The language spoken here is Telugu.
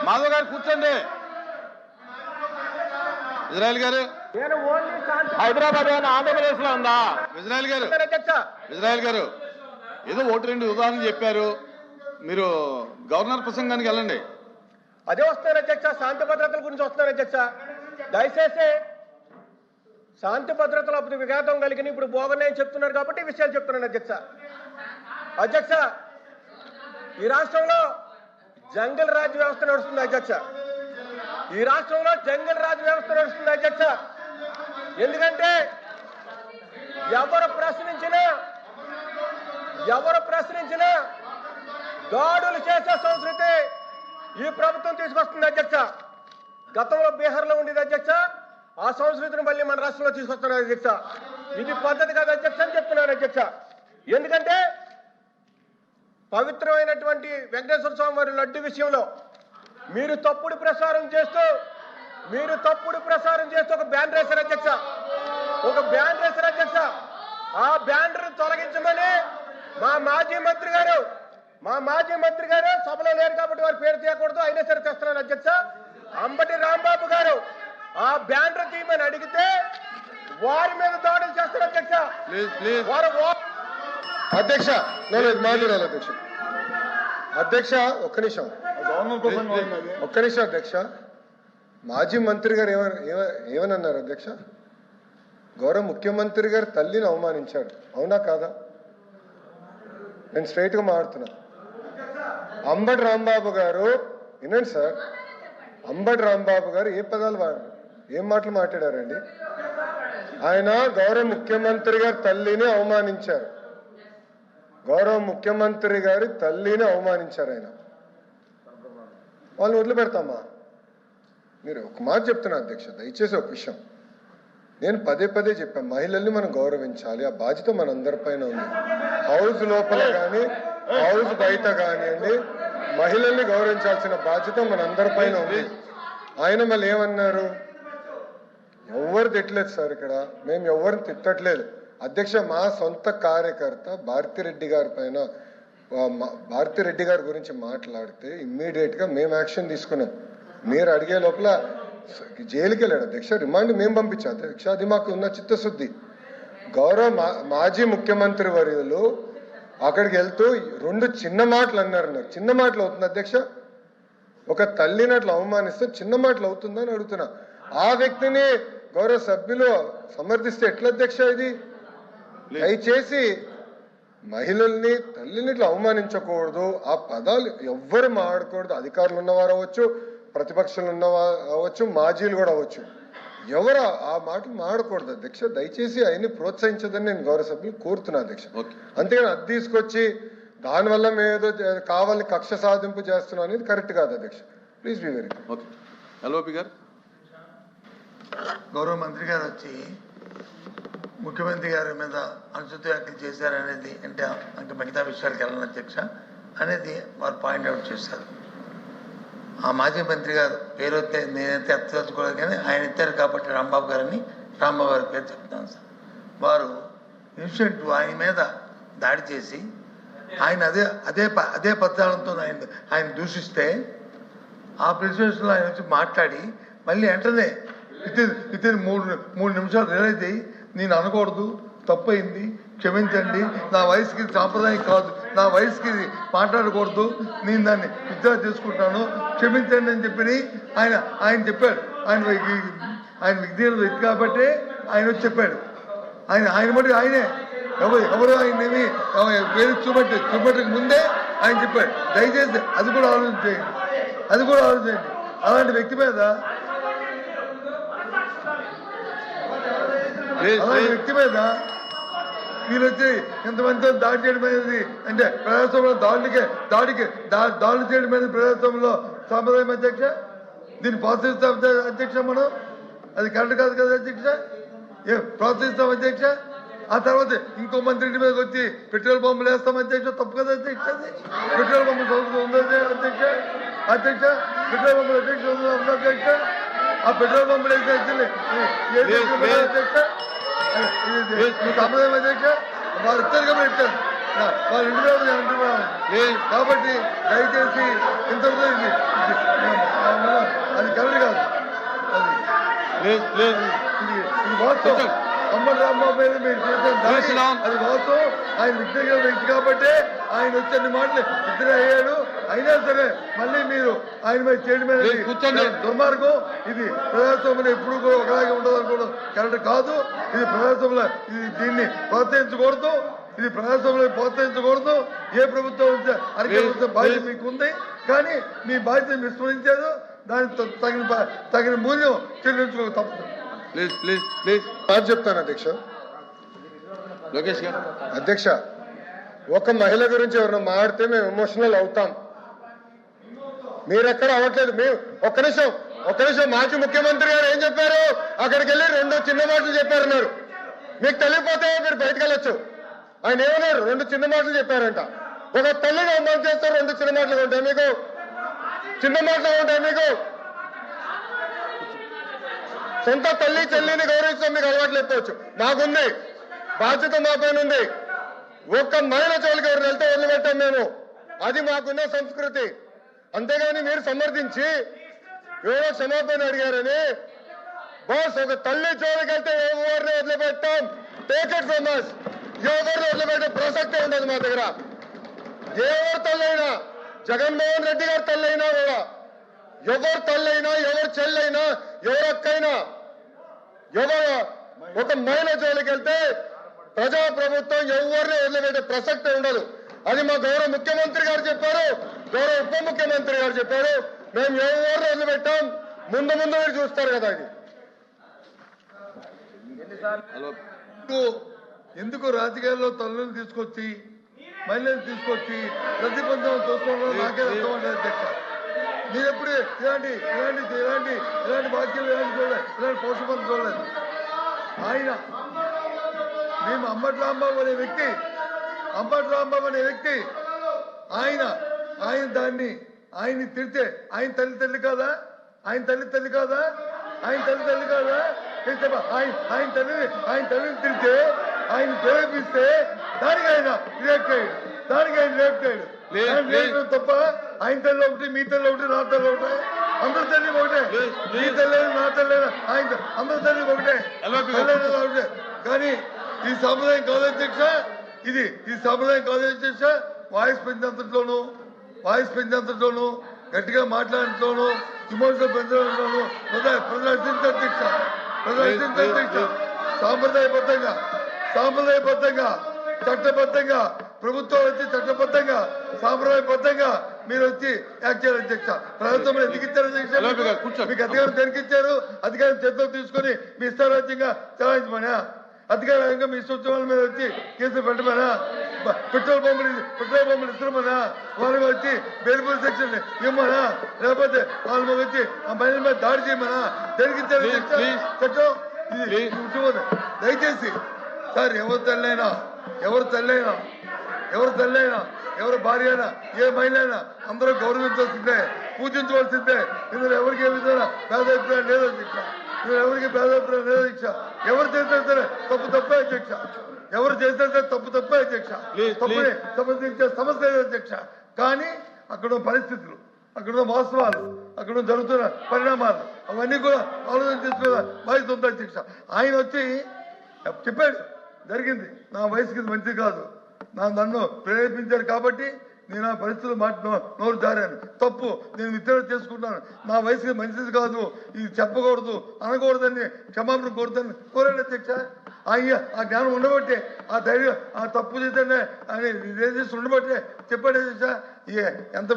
మాధవ్ గారు కూర్చోండి. ఇజ్రాయెల్ గారు హైదరాబాద్ ఆంధ్రప్రదేశ్ లో ఉందా? ఇజ్రాయెల్ గారు ఏదో ఒకటి రెండు ఉదాహరణలు చెప్పారు, మీరు గవర్నర్ ప్రసంగానికి వెళ్ళండి. అదే వస్తున్నారు అధ్యక్ష, శాంతి భద్రతల గురించి వస్తున్నారు అధ్యక్ష. దయచేసి శాంతి భద్రతల విఘాతం కలిగిన ఇప్పుడు బోగన్నాయని చెప్తున్నారు కాబట్టి ఈ విషయాలు చెప్తున్నాను అధ్యక్ష. అధ్యక్ష, ఈ రాష్ట్రంలో జంగల్ రాజ్ వ్యవస్థ నడుస్తుంది అధ్యక్ష. ఈ రాష్ట్రంలో జంగల్ రాజ్ వ్యవస్థ నడుస్తుంది అధ్యక్ష. ఎందుకంటే ఎవరు ప్రశ్నించినా దాడులు చేసే సంస్కృతి ఈ ప్రభుత్వం తీసుకొస్తుంది అధ్యక్ష. గతంలో బీహార్లో ఉండేది అధ్యక్ష, ఆ సంస్కృతిని మళ్ళీ మన రాష్ట్రంలో తీసుకొస్తున్నారు అధ్యక్ష. ఇది పద్ధతి కాదు అధ్యక్ష అని చెప్తున్నాను అధ్యక్ష. ఎందుకంటే పవిత్రమైనటువంటి వెంకటేశ్వర స్వామి వారి లడ్డు విషయంలో మీరు తప్పుడు ప్రసారం చేస్తూ ఒక బ్యాన్ వేశారు అధ్యక్ష. ఆ బ్యానర్ తొలగించమని మా మాజీ మంత్రి గారు సభలో లేరు కాబట్టి వారి పేరు తీయకూడదు, అయినా సరే తెస్తున్నారు అధ్యక్ష. అంబటి రాంబాబు గారు ఆ బ్యానర్ తీయమని అడిగితే వారి మీద దాడులు చేస్తారు అధ్యక్ష. అధ్యక్ష మాట్లాడాలి అధ్యక్ష. ఒక్క నిమిషం అధ్యక్ష. మాజీ మంత్రి గారు ఏమన్నారు అధ్యక్ష? గౌరవ ముఖ్యమంత్రి గారు తల్లిని అవమానించాడు, అవునా కాదా? నేను స్ట్రైట్ గా మాట్లాడుతున్నా. అంబటి రాంబాబు గారు వినండి సార్, అంబటి రాంబాబు గారు ఏ పదాలు వాడారు, ఏం మాటలు మాట్లాడారండి? ఆయన గౌరవ ముఖ్యమంత్రి గారి తల్లిని అవమానించారు, ఆయన. వాళ్ళని వదిలిపెడతామా? మీరు ఒక మాట చెప్తున్నా అధ్యక్ష, దయచేసి ఒక విషయం నేను పదే చెప్పాను, మహిళల్ని మనం గౌరవించాలి, ఆ బాధ్యత మనందరిపైన ఉంది. హౌస్ లోపల కానీ హౌస్ బయట కానివ్వండి, మహిళల్ని గౌరవించాల్సిన బాధ్యత మనందరిపైన ఉంది. ఆయన మళ్ళీ ఏమన్నారు? ఎవరు తిట్టలేదు సార్, ఇక్కడ మేము ఎవరిని తిట్టట్లేదు అధ్యక్ష. మా సొంత కార్యకర్త భారతిరెడ్డి గారి గురించి మాట్లాడితే ఇమ్మీడియట్ గా మేము యాక్షన్ తీసుకున్నాం. మీరు అడిగే లోపల జైలుకి వెళ్ళాడు అధ్యక్ష, రిమాండ్ మేము పంపించాం అధ్యక్ష. అది మాకు ఉన్న చిత్తశుద్ధి. గౌరవ మాజీ ముఖ్యమంత్రి వర్యులు అక్కడికి వెళ్తూ రెండు చిన్న మాటలు అన్నారు. నాకు చిన్న మాటలు అవుతుంది అధ్యక్ష? ఒక తల్లిని అట్లా అవమానిస్తే చిన్న మాటలు అవుతుందని అడుగుతున్నా. ఆ వ్యక్తిని గౌరవ సభ్యులు సమర్థిస్తే ఎట్లా అధ్యక్ష? ఇది దయచేసి మహిళల్ని తల్లిని ఇట్లా అవమానించకూడదు, ఆ పదాలు ఎవ్వరు మాడకూడదు. అధికారులు ఉన్నవారు అవ్వచ్చు, ప్రతిపక్షాలు ఉన్నవారు అవ్వచ్చు, మాజీలు కూడా అవ్వచ్చు, ఎవరు ఆ మాటలు మాడకూడదు అధ్యక్ష. దయచేసి ఆయన్ని ప్రోత్సహించదని నేను గౌరవ సభ్యులు కోరుతున్నా అధ్యక్ష. అంతేగాని అది తీసుకొచ్చి దానివల్ల మేమేదో కావాలని కక్ష సాధింపు చేస్తున్నాం అనేది కరెక్ట్ కాదు అధ్యక్ష. Please be very good. LOP గారు, గౌరవ మంత్రి గారు వచ్చి ముఖ్యమంత్రి గారి మీద అనుచిత వ్యాఖ్యలు చేశారనేది అంటే ఇంకా మిగతా విషయాలకు వెళ్ళను అధ్యక్ష అనేది వారు పాయింట్అవుట్ చేశారు. ఆ మాజీ మంత్రి గారు పేరు నేనైతే ఎత్తదలుచుకోలేదు, కానీ ఆయన ఎత్తారు కాబట్టి రాంబాబు గారి పేరు చెప్తాను సార్. వారు ఇన్సిడెంట్ ఆయన మీద దాడి చేసి ఆయన అదే పద్యాలతో ఆయన దూషిస్తే ఆ ప్రెసిడెన్స్లో ఆయన వచ్చి మాట్లాడి మళ్ళీ వెంటనే వితిన్ మూడు నిమిషాలు రియలైజ్ అయ్యి నేను అనకూడదు, తప్పైంది, క్షమించండి, నా వయసుకి సాంప్రదాయం కాదు, నా వయసుకి మాట్లాడకూడదు, నేను దాన్ని విత్డ్రా చేసుకుంటాను, క్షమించండి అని చెప్పి ఆయన చెప్పాడు. ఆయన విజ్ఞాన వ్యక్తి కాబట్టి ఆయన వచ్చి చెప్పాడు. ఆయన మటుకు ఆయనే ఎవరు ఆయనేమి పేరు చూపెట్టక ముందే ఆయన చెప్పాడు. దయచేసి అది కూడా ఆలోచించండి. అలాంటి వ్యక్తి మీద వీళ్ళు వచ్చి ఇంతమందితో దాడి చేయడం అనేది అంటే ప్రజాస్వామ్యంలో దాడులు చేయడం అనేది ప్రజాస్వామ్యంలో సాంప్రదాయం అధ్యక్ష. దీన్ని ప్రోత్సహిస్తాం అధ్యక్ష, మనం అది కరెక్ట్ కాదు కదా అధ్యక్ష. ప్రోత్సహిస్తాం అధ్యక్ష. ఆ తర్వాత ఇంకో మంత్రి ఇంటి మీదకి వచ్చి పెట్రోల్ పంపులు వేస్తాం అధ్యక్ష, తప్పు కదా అధ్యక్ష. పెట్రోల్ పంపులు సంస్థ ఉంది అధ్యక్ష. పెట్రోల్ పంపులు అధ్యక్ష ఉంది అధ్యక్ష. ఆ పెట్రోల్ పంపులు వేస్తే అధ్యక్ష సాంప్రదాయం అధ్యక్ష. వారు ఇస్తారు కాబట్టి ఇస్తారు, వాళ్ళు ఇంటి మీద కాబట్టి దయచేసి ఇంతవరకు అది కరెక్ట్ కాదు. అది ప్లీజ్ ప్లీజ్ ఇది వాస్తవం. అంబటి రాంబాబు మీద మీరు చేసిన దాడి అది వాస్తవం. ఆయన వ్యక్తిగత వ్యక్తి కాబట్టి ఆయన వచ్చే మాటలు ఇద్దరే అయ్యాడు. అయినా సరే మళ్ళీ మీరు ఆయన మీద చేయడం మీద కూర్చోండి. దుర్మార్గం. ఇది ప్రజాస్వామ్యంలో ఎప్పుడు కూడా ఒకలాగే ఉండదు అనుకోవడం కరెక్ట్ కాదు. ఇది ప్రజాస్వామ్యంలో దీన్ని ప్రోత్సహించకూడదు. ఇది ప్రజాస్వామ్యంలో ప్రోత్సహించకూడదు. ఏ ప్రభుత్వం అధికార బాధ్యత మీకు ఉంది, కానీ మీ బాధ్యత విస్మరించారు. దానికి తగిన మూల్యం చెల్లించుకోక తప్పదు. ప్లీజ్ ప్లీజ్ ప్లీజ్ బాగా చెప్తాను అధ్యక్ష. లోకేష్ గారు. అధ్యక్ష, ఒక మహిళ గురించి ఎవరైనా మాట్లాడితే మేము ఎమోషనల్ అవుతాం. మీరెక్కడ అవ్వట్లేదు. మేము ఒక్క నిమిషం మాజీ ముఖ్యమంత్రి గారు ఏం చెప్పారు? అక్కడికి వెళ్ళి 2 చిన్న మాటలు చెప్పారన్నారు. మీకు తెలియపోతే మీరు బయటకు వెళ్ళొచ్చు. ఆయన ఏమన్నారు? 2 చిన్న మాటలు చెప్పారంట. ఒక తల్లిని అమలు చేస్తారు. 2 చిన్న మాటలు ఉంటాయి మీకు? చిన్న మాటలు ఉంటాయి మీకు? సొంత తల్లి చెల్లిని గౌరవించడం మీకు అలవాట్లు ఎప్పవచ్చు. మాకుంది బాధ్యత, మా పైన ఉంది. ఒక్క మహిళ చోలికి ఎవరు వెళ్తే వదిలిపెట్టాం మేము. అది మాకున్న సంస్కృతి. అంతేగాని మీరు సమర్థించి ఎవరో క్షమాపణ అడిగారని బాస్, ఒక తల్లి జోలికి వెళ్తే ఎవరిని వదిలిపెట్టాం. Take it from us. ఎవరిని వదిలిపెట్టే ప్రసక్తే ఉండదు మా దగ్గర. ఎవరు తల్లైనా, జగన్మోహన్ రెడ్డి గారు తల్లైనా కూడా, ఎవరు తల్లైనా, ఎవరు చెల్లైనా, ఎవరు అక్కైనా, ఎవరు ఒక మహిళ జోలికి వెళ్తే ప్రజాప్రభుత్వం ఎవరిని వదిలిపెట్టే ప్రసక్తే ఉండదు. అది మా గౌరవ ముఖ్యమంత్రి గారు చెప్పారు, గౌరవ ఉప ముఖ్యమంత్రి గారు చెప్పారు. మేము ఎవరిని వదిలిపెట్టాం. ముందు మీరు చూస్తారు కదా. ఇది ఎందుకు రాజకీయాల్లో తల్లులను తీసుకొచ్చి మహిళలను తీసుకొచ్చి ప్రతిబంధం చూసుకోవడం నాకే అర్థం ఉండదు అధ్యక్ష. మీరు ఎప్పుడు ఇలాంటి వాక్యాలు చూడలేదు, ఇలాంటి పౌషపం చూడలేదు. ఆయన మేము అంబటి రాంబాబు అనే వ్యక్తి ఆయన దాన్ని ఆయన్ని తిడితే ఆయన తల్లి కాదా? ఆయన తల్లి కాదా? ఆయన తల్లిని తిడితే, ఆయన ప్రేరేపిస్తే దానికి ఆయన రియాక్ట్ అయ్యాడు. తప్ప ఆయన తల్లి ఒకటి, మీ తల్లి ఒకటి, నా తల్లి ఒకటే, అందరి తల్లి ఒకటే. మీ తల్లి నా తల్లి ఆయన అందరి తల్లి ఒకటే. కానీ ఈ సాంప్రదాయం కాదు అధ్యక్ష. ఈ సాంప్రదాయం కాదు అధ్యక్ష. వాయిస్ పెంచేంతట్లోనూ గట్టిగా మాట్లాడటంలోనూ ఇమోషనల్ పెంచడంలోనూ ప్రదర్శించారు అధ్యక్ష. సాంప్రదాయబద్ధంగా చట్టబద్ధంగా ప్రభుత్వం వచ్చి చట్టబద్ధంగా సాంప్రదాయబద్ధంగా మీరు వచ్చి యాక్ట్ చేయాలి అధ్యక్ష. ప్రభుత్వం ఎందుకు ఇచ్చారు అధ్యక్ష? మీకు అధికారం దేనికిచ్చారు? అధికారం చేతిలో తీసుకొని మీ ఇష్టారాజ్యంగా చలాయించమనా? అధికారంగా మీ సూచనల మీద వచ్చి కేసులు పెట్టమనా? పెట్రోల్ పంపులు ఇస్తున్నామనా? వాళ్ళకి వచ్చి బెయిల్బుల్ సెక్షన్ ఇవ్వమనా? లేకపోతే వాళ్ళ మీద వచ్చి ఆ మహిళల మీద దాడి చేయమనా? దేనికిచ్చారు చట్టం? ఇది దయచేసి సార్, ఎవరు తల్లైనా ఎవరు భార్య అయినా, ఏ మహిళ అయినా అందరూ గౌరవించాల్సిందే, పూజించవలసిందే. ఇందులో ఎవరికి ఏ విధంగా భేదాభిప్రాయం లేదు అధ్యక్ష. ఎవరు చేసినా సరే తప్పే అధ్యక్ష. తప్పుని సంబంధించే సమస్య లేదు అధ్యక్ష. కానీ అక్కడ పరిస్థితులు, అక్కడ వాస్తవాలు, అక్కడ జరుగుతున్న పరిణామాలు అవన్నీ కూడా ఆలోచన చేసుకునే బాధ్యత ఉంది అధ్యక్ష. ఆయన వచ్చి చెప్పాడు, జరిగింది నా వయసుకి మంచిది కాదు, నన్ను ప్రేరేపించారు కాబట్టి నేను ఆ పరిస్థితులు నోరు జారాను, తప్పు, నేను విత్డ్రా చేసుకుంటాను, నా వయసుకి మంచిది కాదు, ఇది చెప్పకూడదు అనకూడదని క్షమాపణ కోరాడు అధ్యక్ష. ఆ జ్ఞానం ఉండబట్టే, ఆ ధైర్యం, ఆ తప్పు చేస్తే ఆయన ఉండబట్టే చెప్పాడు అధ్యక్ష. ఎంత